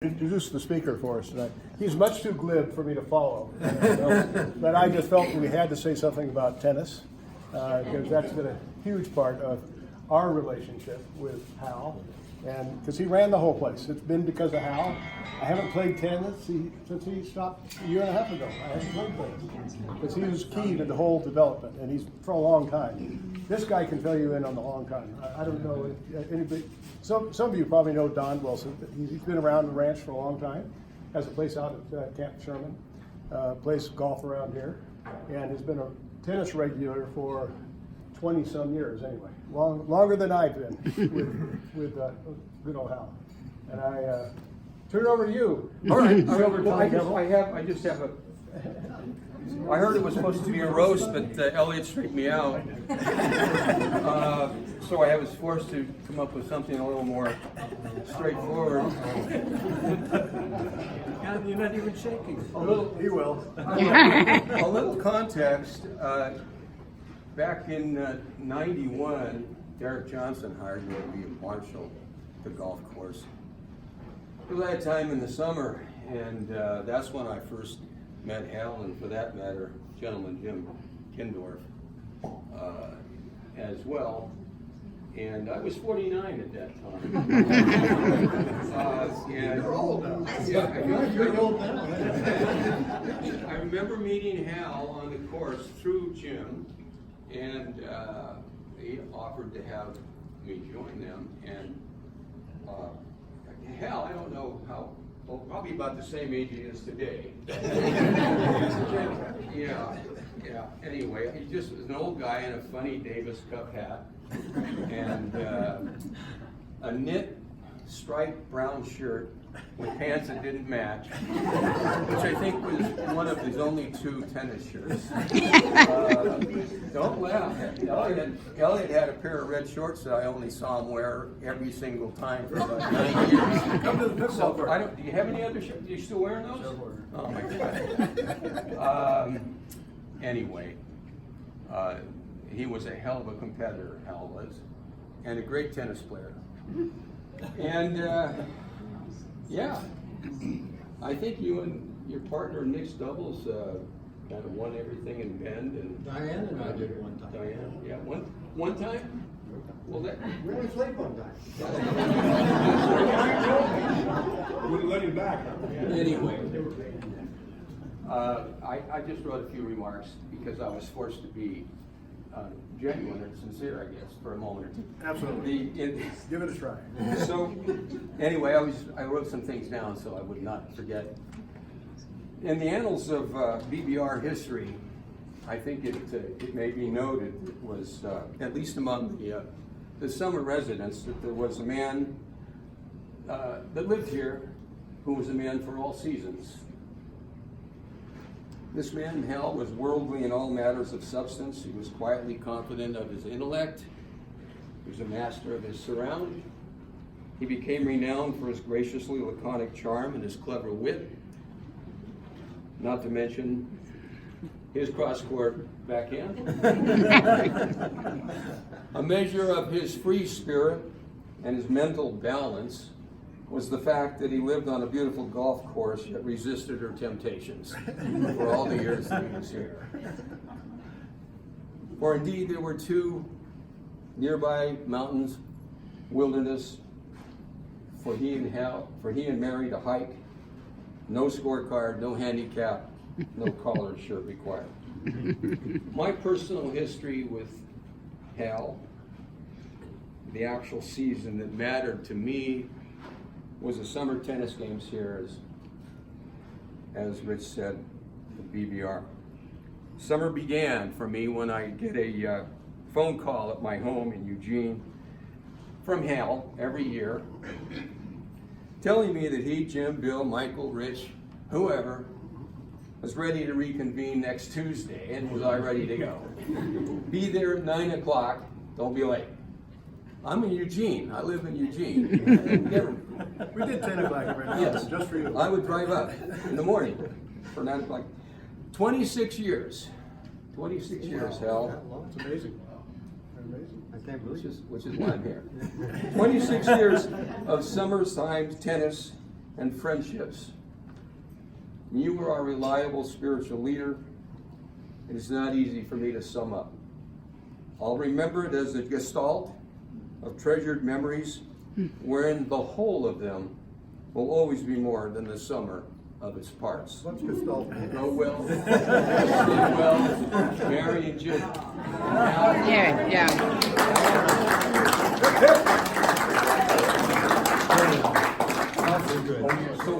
introduce the speaker for us tonight. He's much too glib for me to follow, but I just felt we had to say something about tennis because that's been a huge part of our relationship with Hal, and because he ran the whole place. It's been because of Hal. I haven't played tennis since he stopped a year and a half ago. I haven't played tennis because he was key to the whole development, and he's for a long time. This guy can fill you in on the long time. I don't know anybody. Some of you probably know Don Wilson. He's been around the ranch for a long time. Has a place out at Camp Sherman. Plays golf around here, and has been a tennis regular for 20-some years anyway. Longer than I've been with good old Hal. And I turn it over to you. All right. Well, I just have a. I heard it was supposed to be a roast, but Elliot straightened me out. So I was forced to come up with something a little more straightforward. You're not even shaking. A little, he will. A little context. Back in '91, Derek Johnson hired me to be a marshal at the golf course. It was that time in the summer, and that's when I first met Hal, and for that matter, gentleman Jim Kindorf as well. And I was 49 at that time. You're old now. Yeah, You're old now. I remember meeting Hal on the course through Jim, and he offered to have me join them. And Hal, I don't know how, well, probably about the same age he is today. Yeah. Anyway, he just was an old guy in a funny Davis Cup hat and a knit striped brown shirt with pants that didn't match, which I think was one of his only 2 tennis shirts. Don't laugh. Elliot had a pair of red shorts that I only saw him wear every single time for about 9 years. Come to the pickleball court. Do you have any other shirts? Are you still wearing those? Still wearing. Oh my God. Anyway, he was a hell of a competitor, Hal was, and a great tennis player. And yeah, I think you and your partner Nick's doubles kind of won everything in Bend. And Diane and I did it one time. Diane, yeah, one time. Well, that We only played one time. Wouldn't let him back. anyway. I just wrote a few remarks because I was forced to be genuine and sincere, I guess, for a moment or two. Absolutely. Give it a try. So, anyway, I wrote some things down so I would not forget. In the annals of BBR history, I think it may be noted, it was, at least among the summer residents, that there was a man that lived here who was a man for all seasons. This man, Hal, was worldly in all matters of substance. He was quietly confident of his intellect. He was a master of his surround. He became renowned for his graciously laconic charm and his clever wit, not to mention his cross-court backhand. A measure of his free spirit and his mental balance was the fact that he lived on a beautiful golf course yet resisted her temptations for all the years that he was here. For indeed there were 2 nearby mountains, wilderness, for he and Mary to hike, no scorecard, no handicap, no collared shirt required. My personal history with Hal, the actual season that mattered to me, was the summer tennis games here, as Rich said, the BBR. Summer began for me when I get a phone call at my home in Eugene from Hal every year, telling me that he, Jim, Bill, Michael, Rich, whoever, was ready to reconvene next Tuesday, and was I ready to go. Be there at 9 o'clock, don't be late. I'm in Eugene. I live in Eugene. We did 10 o'clock right now, Yes, just for you. I would drive up in the morning for 9 o'clock. 26 years. 26 years, Hal. It's amazing. Amazing. I can't believe it. Which is why I'm here. 26 years of summertime tennis and friendships. You were our reliable spiritual leader. It is not easy for me to sum up. I'll remember it as a gestalt of treasured memories, wherein the whole of them will always be more than the summer of its parts. What's Gestalt? Go well, stay well, Mary and Jim. Yeah. Very good. So